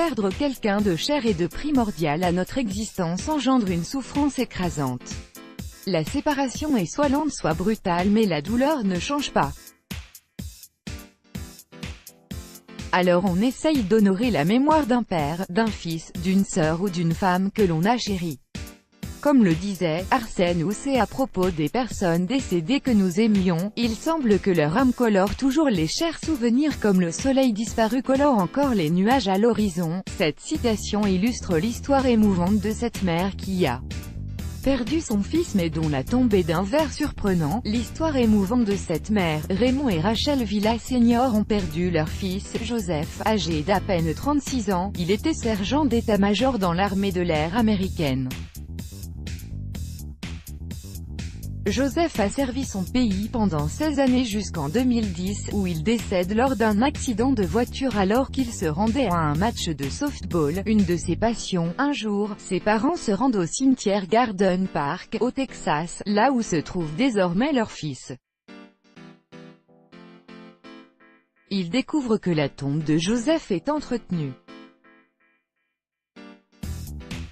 perdre quelqu'un de cher et de primordial à notre existence engendre une souffrance écrasante. La séparation est soit lente soit brutale, mais la douleur ne change pas. Alors on essaye d'honorer la mémoire d'un père, d'un fils, d'une sœur ou d'une femme que l'on a chérie. Comme le disait Arsène Housset à propos des personnes décédées que nous aimions, il semble que leur âme colore toujours les chers souvenirs comme le soleil disparu colore encore les nuages à l'horizon. Cette citation illustre l'histoire émouvante de cette mère qui a perdu son fils mais dont la tombe est d'un vers surprenant. L'histoire émouvante de cette mère, Raymond et Rachel Villa Senior ont perdu leur fils, Joseph, âgé d'à peine 36 ans. Il était sergent d'état-major dans l'armée de l'air américaine. Joseph a servi son pays pendant 16 années jusqu'en 2010, où il décède lors d'un accident de voiture alors qu'il se rendait à un match de softball, une de ses passions. Un jour, ses parents se rendent au cimetière Garden Park, au Texas, là où se trouve désormais leur fils. Ils découvrent que la tombe de Joseph est entretenue.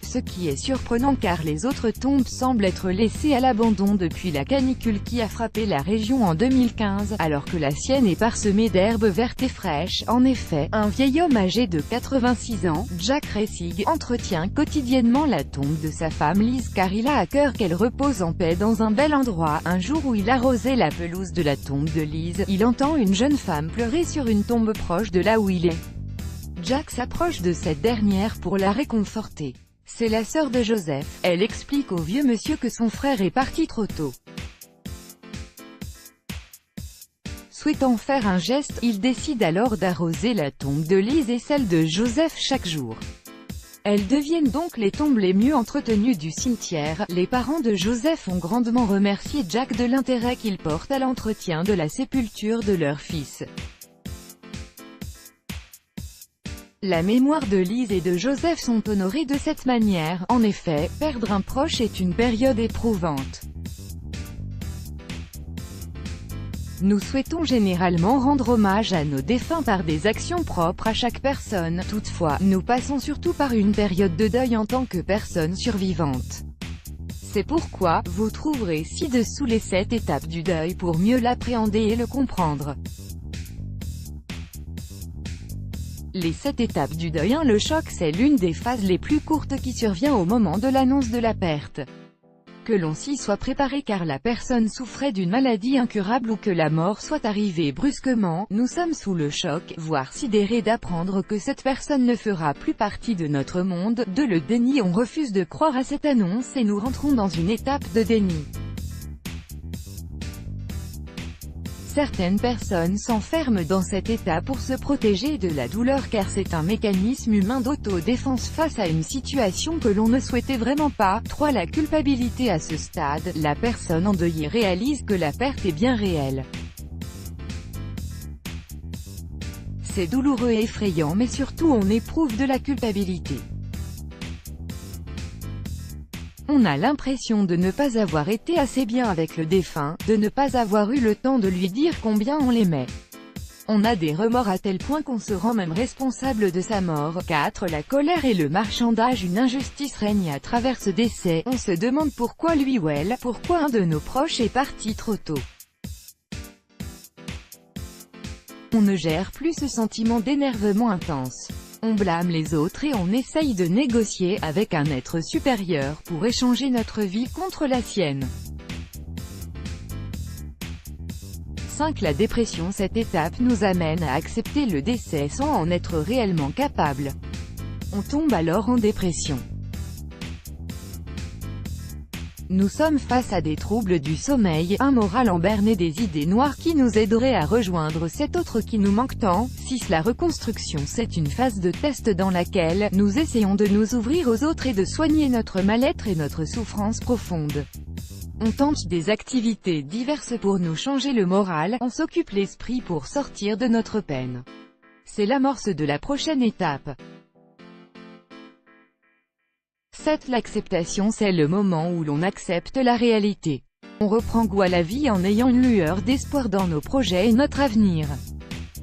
Ce qui est surprenant car les autres tombes semblent être laissées à l'abandon depuis la canicule qui a frappé la région en 2015, alors que la sienne est parsemée d'herbes vertes et fraîches. En effet, un vieil homme âgé de 86 ans, Jack Ressig, entretient quotidiennement la tombe de sa femme Liz car il a à cœur qu'elle repose en paix dans un bel endroit. Un jour où il arrosait la pelouse de la tombe de Liz, il entend une jeune femme pleurer sur une tombe proche de là où il est. Jack s'approche de cette dernière pour la réconforter. C'est la sœur de Joseph. Elle explique au vieux monsieur que son frère est parti trop tôt. Souhaitant faire un geste, il décide alors d'arroser la tombe de Liz et celle de Joseph chaque jour. Elles deviennent donc les tombes les mieux entretenues du cimetière. Les parents de Joseph ont grandement remercié Jack de l'intérêt qu'il porte à l'entretien de la sépulture de leur fils. La mémoire de Liz et de Joseph sont honorées de cette manière. En effet, perdre un proche est une période éprouvante. Nous souhaitons généralement rendre hommage à nos défunts par des actions propres à chaque personne. Toutefois, nous passons surtout par une période de deuil en tant que personne survivante. C'est pourquoi, vous trouverez ci-dessous les 7 étapes du deuil pour mieux l'appréhender et le comprendre. Les 7 étapes du deuil. 1. Le choc, c'est l'une des phases les plus courtes qui survient au moment de l'annonce de la perte. Que l'on s'y soit préparé car la personne souffrait d'une maladie incurable ou que la mort soit arrivée brusquement, nous sommes sous le choc, voire sidérés d'apprendre que cette personne ne fera plus partie de notre monde. 2. Le déni, on refuse de croire à cette annonce et nous rentrons dans une étape de déni. Certaines personnes s'enferment dans cet état pour se protéger de la douleur car c'est un mécanisme humain d'autodéfense face à une situation que l'on ne souhaitait vraiment pas. 3. La culpabilité. À ce stade, la personne endeuillée réalise que la perte est bien réelle. C'est douloureux et effrayant mais surtout on éprouve de la culpabilité. On a l'impression de ne pas avoir été assez bien avec le défunt, de ne pas avoir eu le temps de lui dire combien on l'aimait. On a des remords à tel point qu'on se rend même responsable de sa mort. 4. La colère et le marchandage. Une injustice règne à travers ce décès. On se demande pourquoi lui ou elle, pourquoi un de nos proches est parti trop tôt. On ne gère plus ce sentiment d'énervement intense. On blâme les autres et on essaye de négocier avec un être supérieur pour échanger notre vie contre la sienne. 5. La dépression. Cette étape nous amène à accepter le décès sans en être réellement capable. On tombe alors en dépression. Nous sommes face à des troubles du sommeil, un moral emberné, des idées noires qui nous aideraient à rejoindre cet autre qui nous manque tant. 6. La reconstruction. C'est une phase de test dans laquelle nous essayons de nous ouvrir aux autres et de soigner notre mal-être et notre souffrance profonde. On tente des activités diverses pour nous changer le moral, on s'occupe l'esprit pour sortir de notre peine. C'est l'amorce de la prochaine étape. 7. L'acceptation. C'est le moment où l'on accepte la réalité. On reprend goût à la vie en ayant une lueur d'espoir dans nos projets et notre avenir.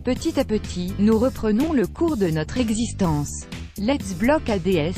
Petit à petit, nous reprenons le cours de notre existence. Let's Block ADS